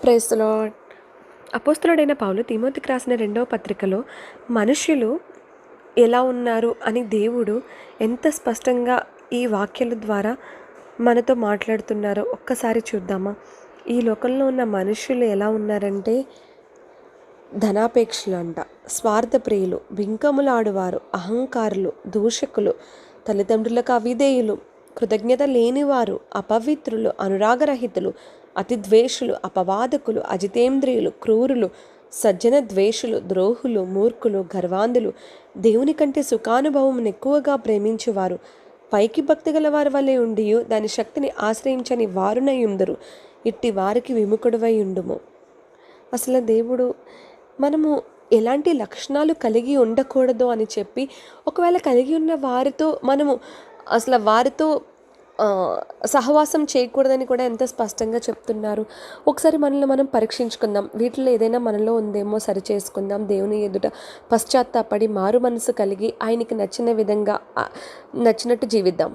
Praise the lord. అపోస్తలుడైన పౌలు తిమోతికి రాసిన 2వ పత్రికలో మనుష్యులు ఎలా ఉన్నారు అని దేవుడు ఎంత స్పష్టంగా ఈ వాక్యాల ద్వారా మనతో మాట్లాడుతున్నారో ఒక్కసారి చూద్దామా? ఈ లోకంలో ఉన్న మనుష్యులు ఎలా ఉన్నారంటే ధనాపేక్షలు అంట, స్వార్థప్రియులు, బింకములాడువారు, అహంకారులు, దూషకులు, తల్లిదండ్రులకు అవిధేయులు, కృతజ్ఞత లేనివారు, అపవిత్రులు, అనురాగరహితులు, అతిద్వేషులు, అపవాదకులు, అజితేంద్రియులు, క్రూరులు, సజ్జన ద్వేషులు, ద్రోహులు, మూర్ఖులు, గర్వాంధులు, దేవుని కంటే సుఖానుభవం ఎక్కువగా ప్రేమించువారు, పైకి భక్తి గల వారి వలె ఉండి దాని శక్తిని ఆశ్రయించని వారునై ఉందరు. ఇట్టి వారికి విముఖుడవై ఉండుము. అసలు దేవుడు మనము ఎలాంటి లక్షణాలు కలిగి ఉండకూడదు అని చెప్పి, ఒకవేళ కలిగి ఉన్న వారితో మనము అసలు వారితో సహవాసం చేయకూడదని కూడా ఎంత స్పష్టంగా చెప్తున్నారు. ఒకసారి మనల్ని మనం పరీక్షించుకుందాం. వీటిలో ఏదైనా మనలో ఉందేమో సరి చేసుకుందాం. దేవుని ఎదుట పశ్చాత్తాపడి మారు మనసు కలిగి ఆయనకి నచ్చిన విధంగా నచ్చినట్టు జీవిద్దాం.